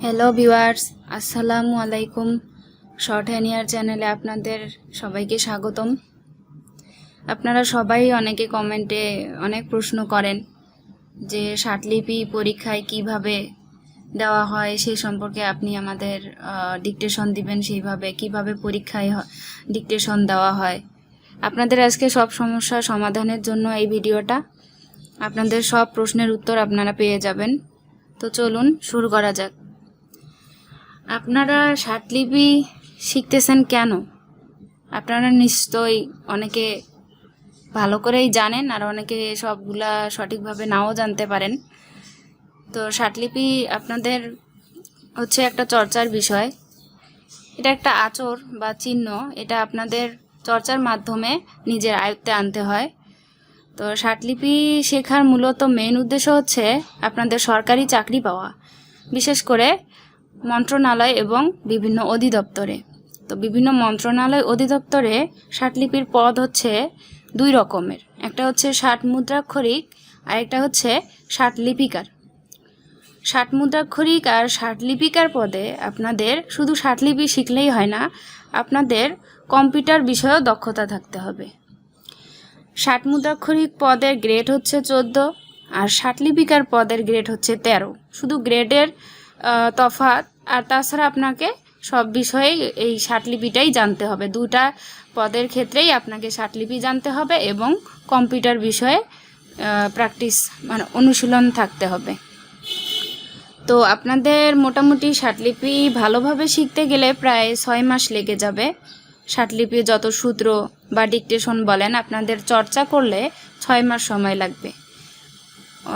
Hello viewers, আসসালামু আলাইকুম। Shorthand চ্যানেলে আপনাদের সবাইকে স্বাগতম। আপনারা সবাই অনেকে কমেন্টে অনেক প্রশ্ন করেন যে স্বাটলিপি পরীক্ষায় কিভাবে দেওয়া হয় সেই সম্পর্কে আপনি আমাদের ডিকটেশন দিবেন, সেইভাবে কিভাবে পরীক্ষায় ডিকটেশন দেওয়া হয়। আপনাদের আজকে সব সমস্যার সমাধানের জন্য এই ভিডিওটা। আপনাদের সব প্রশ্নের উত্তর আপনারা পেয়ে যাবেন। তো চলুন শুরু করা যাক। আপনারা স্বাটলিপি শিখতেছেন কেন? আপনারা নিশ্চয়ই অনেকে ভালো করেই জানেন, আর অনেকে সবগুলা সঠিকভাবে নাও জানতে পারেন। তো স্বাটলিপি আপনাদের হচ্ছে একটা চর্চার বিষয়। এটা একটা আচর বা চিহ্ন, এটা আপনাদের চর্চার মাধ্যমে নিজের আয়ত্তে আনতে হয়। তো স্বাটলিপি শেখার মূলত মেইন উদ্দেশ্য হচ্ছে আপনাদের সরকারি চাকরি পাওয়া, বিশেষ করে মন্ত্রণালয় এবং বিভিন্ন অধিদপ্তরে। তো বিভিন্ন মন্ত্রণালয় অধিদপ্তরে স্বাটলিপির পদ হচ্ছে দুই রকমের, একটা হচ্ছে ষাট মুদ্রাক্ষরিক আর একটা হচ্ছে স্বাটলিপিকার। ষাট মুদ্রাক্ষরিক আর স্বাটলিপিকার পদে আপনাদের শুধু স্বাটলিপি শিখলেই হয় না, আপনাদের কম্পিউটার বিষয়েও দক্ষতা থাকতে হবে। ষাট মুদ্রাক্ষরিক পদের গ্রেড হচ্ছে 14 আর স্বাটলিপিকার পদের গ্রেড হচ্ছে 13। শুধু গ্রেডের তফাৎ, আর তাছাড়া আপনাকে সব বিষয়ে এই স্বাটলিপিটাই জানতে হবে। দুটা পদের ক্ষেত্রেই আপনাকে স্বাটলিপি জানতে হবে এবং কম্পিউটার বিষয়ে প্র্যাকটিস মানে অনুশীলন থাকতে হবে। তো আপনাদের মোটামুটি স্বাটলিপি ভালোভাবে শিখতে গেলে প্রায় 6 মাস লেগে যাবে। স্বাটলিপি যত সূত্র বা ডিকটেশন বলেন, আপনাদের চর্চা করলে 6 মাস সময় লাগবে,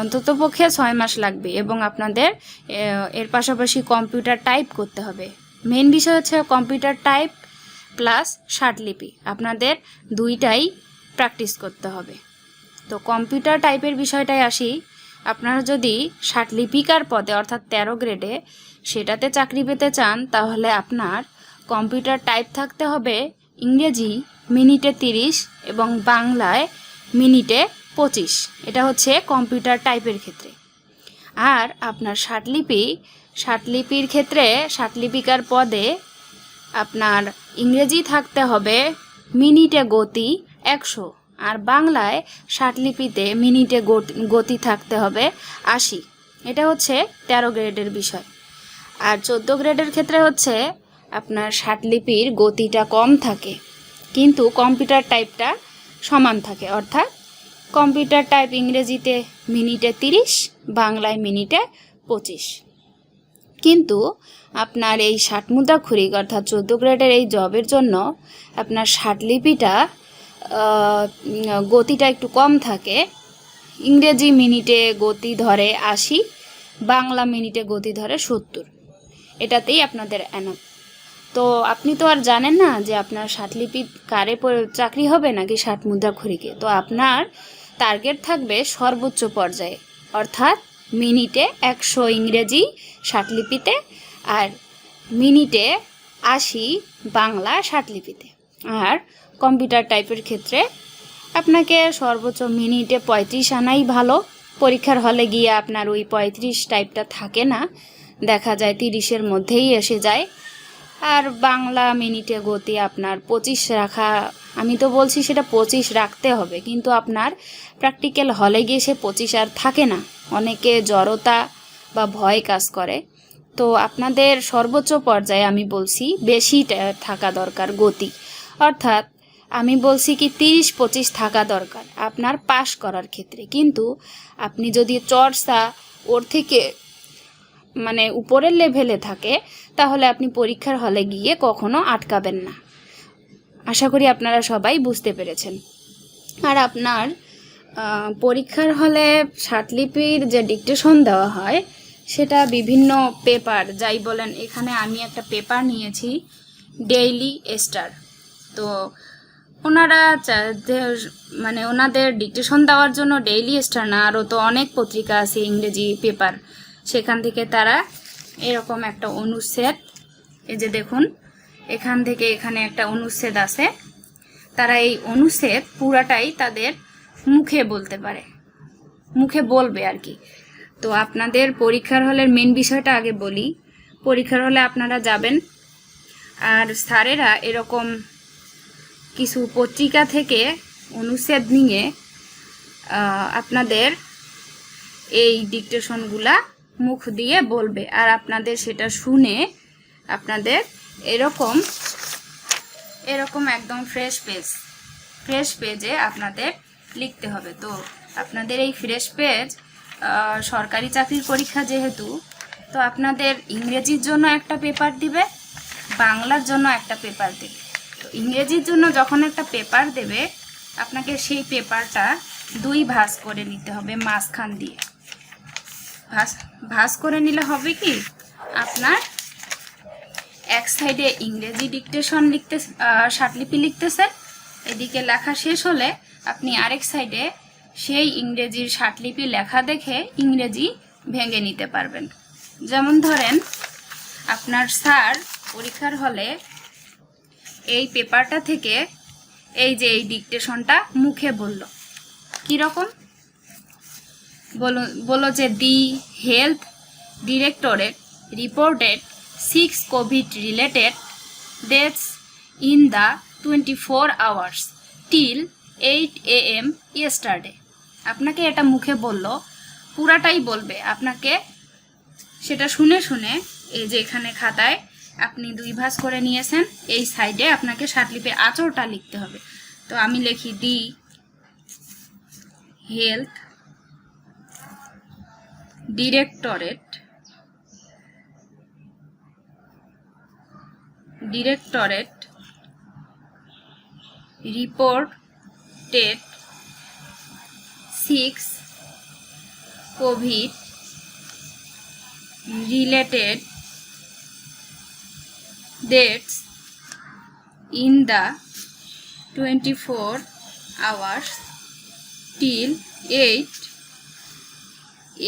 অন্ততপক্ষে 6 মাস লাগবে। এবং আপনাদের এর পাশাপাশি কম্পিউটার টাইপ করতে হবে। মেন বিষয় হচ্ছে কম্পিউটার টাইপ প্লাস স্বাটলিপি, আপনাদের দুইটাই প্র্যাকটিস করতে হবে। তো কম্পিউটার টাইপের বিষয়টাই আসি। আপনারা যদি স্বাটলিপিকার পদে অর্থাৎ 13 গ্রেডে সেটাতে চাকরি পেতে চান, তাহলে আপনার কম্পিউটার টাইপ থাকতে হবে ইংরেজি মিনিটে 30 এবং বাংলায় মিনিটে 25। এটা হচ্ছে কম্পিউটার টাইপের ক্ষেত্রে। আর আপনার স্বাটলিপির ক্ষেত্রে স্বাটলিপিকার পদে আপনার ইংরেজি থাকতে হবে মিনিটে গতি 100, আর বাংলায় স্বাটলিপিতে মিনিটে গতি থাকতে হবে 80। এটা হচ্ছে 13 গ্রেডের বিষয়। আর 14 গ্রেডের ক্ষেত্রে হচ্ছে আপনার স্বাটলিপির গতিটা কম থাকে, কিন্তু কম্পিউটার টাইপটা সমান থাকে। অর্থাৎ কম্পিউটার টাইপ ইংরেজিতে মিনিটে 30, বাংলায় মিনিটে 25। কিন্তু আপনার এই ষাট মুদ্রাক্ষরিক অর্থাৎ 14 গ্রেডের এই জবের জন্য আপনার স্বাটলিপিটা গতিটা একটু কম থাকে। ইংরেজি মিনিটে গতি ধরে 80, বাংলা মিনিটে গতি ধরে 70। এটাতেই আপনাদের এনাফ। তো আপনি তো আর জানেন না যে আপনার স্বাটলিপি কারে চাকরি হবে নাকি ষাট মুদ্রাক্ষরিকে। তো আপনার টার্গেট থাকবে সর্বোচ্চ পর্যায়ে, অর্থাৎ মিনিটে 100 ইংরেজি স্বাটলিপিতে আর মিনিটে 80 বাংলা স্বাটলিপিতে। আর কম্পিউটার টাইপের ক্ষেত্রে আপনাকে সর্বোচ্চ মিনিটে 35 আনাই ভালো। পরীক্ষার হলে গিয়ে আপনার ওই 35 টাইপটা থাকে না, দেখা যায় 30-এর মধ্যেই এসে যায়। আর বাংলা মিনিটে গতি আপনার 25 রাখা, আমি তো বলছি সেটা 25 রাখতে হবে, কিন্তু আপনার প্র্যাকটিক্যাল হলে গিয়ে সে 25 আর থাকে না। অনেকে জড়তা বা ভয় কাজ করে। তো আপনাদের সর্বোচ্চ পর্যায়ে আমি বলছি বেশি থাকা দরকার গতি, অর্থাৎ আমি বলছি কি 30-25 থাকা দরকার আপনার পাস করার ক্ষেত্রে। কিন্তু আপনি যদি চর্চা ওর থেকে মানে উপরের লেভেলে থাকে, তাহলে আপনি পরীক্ষার হলে গিয়ে কখনো আটকাবেন না। আশা করি আপনারা সবাই বুঝতে পেরেছেন। আর আপনার পরীক্ষার হলে স্বাটলিপির যে ডিকটেশন দেওয়া হয় সেটা বিভিন্ন পেপার যাই বলেন, এখানে আমি একটা পেপার নিয়েছি ডেইলি স্টার। তো ওনারা মানে ওনাদের ডিকটেশন দেওয়ার জন্য ডেইলি স্টার না, আরও তো অনেক পত্রিকা আছে ইংরেজি পেপার, সেখান থেকে তারা এরকম একটা অনুচ্ছেদ, এই যে দেখুন এখান থেকে এখানে একটা অনুচ্ছেদ আছে, তারা এই অনুচ্ছেদ পুরাটাই তাদের মুখে বলতে পারে, মুখে বলবে আর কি। তো আপনাদের পরীক্ষার হলের মেন বিষয়টা আগে বলি। পরীক্ষার হলে আপনারা যাবেন। আর স্যারেরা এরকম কিছু পত্রিকা থেকে অনুচ্ছেদ নিয়ে আপনাদের এই ডিকটেশনগুলা মুখ দিয়ে বলবে, আর আপনাদের সেটা শুনে আপনাদের এরকম একদম ফ্রেশ পেজে আপনাদের লিখতে হবে। তো আপনাদের এই ফ্রেশ পেজ সরকারি চাকরির পরীক্ষা যেহেতু, তো আপনাদের ইংরেজির জন্য একটা পেপার দিবে, বাংলার জন্য একটা পেপার দেবে। তো ইংরেজির জন্য যখন একটা পেপার দেবে, আপনাকে সেই পেপারটা 2 ভাঁজ করে নিতে হবে, মাঝখান দিয়ে ভাঁজ করে নিলে হবে কি, আপনার এক সাইডে ইংরেজি ডিকটেশন স্বাটলিপি লিখতেছেন, এদিকে লেখা শেষ হলে আপনি আরেক সাইডে সেই ইংরেজির স্বাটলিপি লেখা দেখে ইংরেজি ভেঙে নিতে পারবেন। যেমন ধরেন, আপনার স্যার পরীক্ষার হলে এই পেপারটা থেকে এই যে এই ডিকটেশনটা মুখে বলল, কীরকম বলো যে the health directorate reported 6 Covid related deaths in the 24 hours till 8 AM yesterday। আপনাকে এটা মুখে বলল, পুরাটাই বলবে, আপনাকে সেটা শুনে এই যে এখানে খাতায় আপনি 2 ভাঁজ করে নিয়েছেন, এই সাইডে আপনাকে স্বাটলিপির আঁচড়টা লিখতে হবে। তো আমি লিখি the health directorate reported 6 COVID related deaths in the 24 hours till 8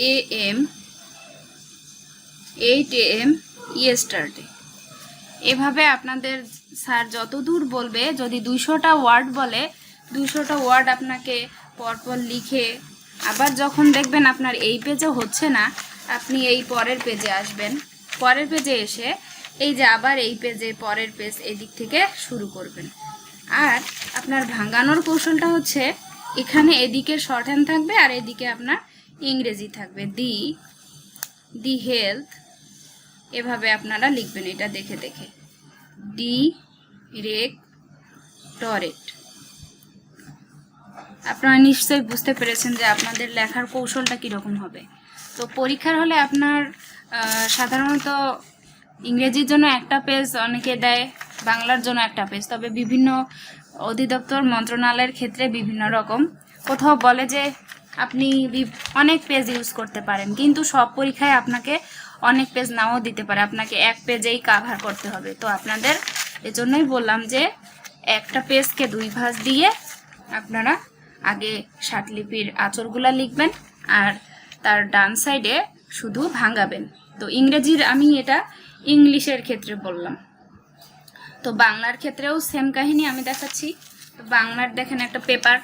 AM yesterday। এভাবে আপনাদের স্যার যত দূর বলবে, যদি 200টা ওয়ার্ড বলে, 200টা ওয়ার্ড আপনাকে পরপর লিখে, আবার যখন দেখবেন আপনার এই পেজে হচ্ছে না, আপনি এই পরের পেজে আসবেন, পরের পেজে এসে এই যে আবার এই পেজে পরের পেজ এদিক থেকে শুরু করবেন। আর আপনার ভাঙানোর কৌশলটা হচ্ছে, এখানে এদিকে শর্ট হ্যান্ড থাকবে আর এদিকে আপনার ইংরেজি থাকবে, দি হেলথ, এভাবে আপনারা লিখবেন এটা দেখে ডিরেক্টরেট। আপনারা নিশ্চয়ই বুঝতে পেরেছেন যে আপনাদের লেখার কৌশলটা কীরকম হবে। তো পরীক্ষার হলে আপনার সাধারণত ইংরেজির জন্য একটা পেজ অনেকে দেয়, বাংলার জন্য একটা পেজ, তবে বিভিন্ন অধিদপ্তর মন্ত্রণালয়ের ক্ষেত্রে বিভিন্ন রকম। কোথাও বলে যে আপনি অনেক পেজ ইউজ করতে পারেন, কিন্তু সব পরীক্ষায় আপনাকে অনেক পেজ নাও দিতে পারে, আপনাকে এক পেজেই কাভার করতে হবে। তো আপনাদের এজন্যই বললাম যে একটা পেজকে 2 ভাঁজ দিয়ে আপনারা আগে স্বাটলিপির আঁচড়গুলা লিখবেন আর তার ডান সাইডে শুধু ভাঙাবেন। তো ইংরেজির আমি এটা ইংলিশের ক্ষেত্রে বললাম। তো বাংলার ক্ষেত্রেও সেম কাহিনী আমি দেখাচ্ছি। তো বাংলার দেখেন একটা পেপার,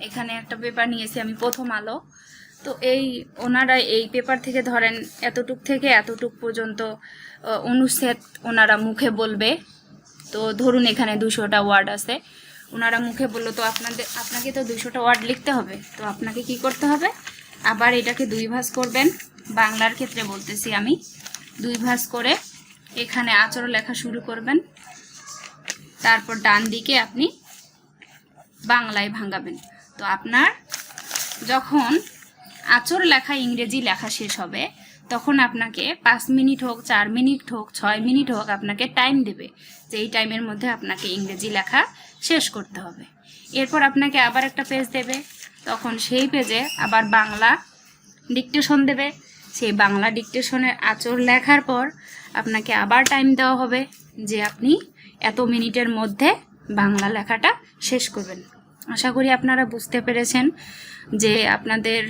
এখানে একটা পেপার নিয়েছি আমি, প্রথম আলো। তো ওনারা এই পেপার থেকে ধরেন এতটুক থেকে এতটুক পর্যন্ত অনুচ্ছেদ ওনারা মুখে বলবে। তো ধরুন এখানে 200টা ওয়ার্ড আছে, ওনারা মুখে বললো, তো আপনাকে তো 200টা ওয়ার্ড লিখতে হবে। তো আপনাকে কি করতে হবে, আবার এটাকে 2 ভাঁজ করবেন। বাংলার ক্ষেত্রে বলতেছি আমি, 2 ভাঁজ করে এখানে আঁচড় লেখা শুরু করবেন, তারপর ডান দিকে আপনি বাংলায় ভাঙাবেন। তো আপনার যখন আঁচড় লেখা ইংরেজি লেখা শেষ হবে, তখন আপনাকে 5 মিনিট হোক, 4 মিনিট হোক, 6 মিনিট হোক, আপনাকে টাইম দেবে যে এই টাইমের মধ্যে আপনাকে ইংরেজি লেখা শেষ করতে হবে। এরপর আপনাকে আবার একটা পেজ দেবে, তখন সেই পেজে আবার বাংলা ডিকটেশন দেবে। সেই বাংলা ডিকটেশনের আঁচড় লেখার পর আপনাকে আবার টাইম দেওয়া হবে যে আপনি এত মিনিটের মধ্যে বাংলা লেখাটা শেষ করবেন। আশা করি আপনারা বুঝতে পেরেছেন যে আপনাদের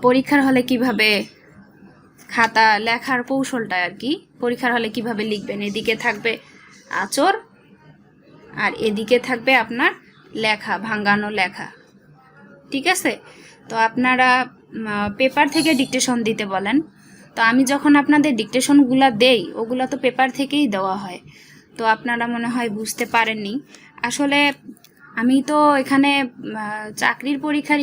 পরীক্ষার হলে কিভাবে খাতা লেখার কৌশলটা আর কি, পরীক্ষার হলে কিভাবে লিখবেন। এদিকে থাকবে আঁচড় আর এদিকে থাকবে আপনার লেখা, ভাঙানো লেখা, ঠিক আছে। তো আপনারা পেপার থেকে ডিকটেশন দিতে বলেন, তো আমি যখন আপনাদের ডিকটেশনগুলো দেই ওগুলো তো পেপার থেকেই দেওয়া হয়, তো আপনারা মনে হয় বুঝতে পারেননি। আসলে আমি তো এখানে চাকরির পরীক্ষার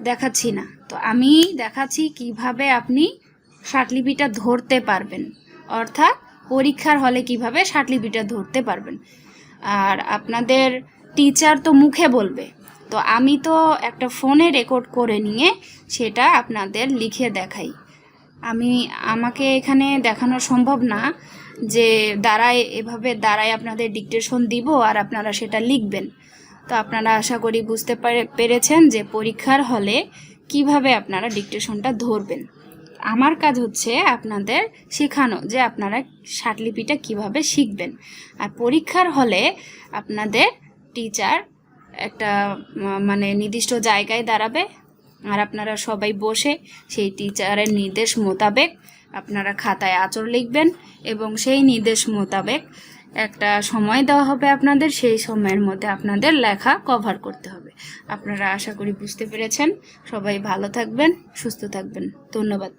দেখাচ্ছি না, তো আমি দেখাচ্ছি কিভাবে আপনি স্বাটলিপিটা ধরতে পারবেন, অর্থাৎ পরীক্ষার হলে কিভাবে স্বাটলিপিটা ধরতে পারবেন। আর আপনাদের টিচার তো মুখে বলবে, তো আমি তো একটা ফোনে রেকর্ড করে নিয়ে সেটা আপনাদের লিখে দেখাই। আমাকে এখানে দেখানো সম্ভব না যে এভাবে দাঁড়ায় আপনাদের ডিকটেশন দিব আর আপনারা সেটা লিখবেন। তো আপনারা আশা করি বুঝতে পেরেছেন যে পরীক্ষার হলে কিভাবে আপনারা ডিকটেশনটা ধরবেন। আমার কাজ হচ্ছে আপনাদের শেখানো যে আপনারা স্বাটলিপিটা কিভাবে শিখবেন। আর পরীক্ষার হলে আপনাদের টিচার একটা মানে নির্দিষ্ট জায়গায় দাঁড়াবে, আর আপনারা সবাই বসে সেই টিচারের নির্দেশ মোতাবেক আপনারা খাতায় আঁচড় লিখবেন, এবং সেই নির্দেশ মোতাবেক একটা সময় দেওয়া হবে আপনাদের, সেই সময়ের মধ্যে আপনাদের লেখা কভার করতে হবে। আপনারা আশা করি বুঝতে পেরেছেন। সবাই ভালো থাকবেন, সুস্থ থাকবেন। ধন্যবাদ।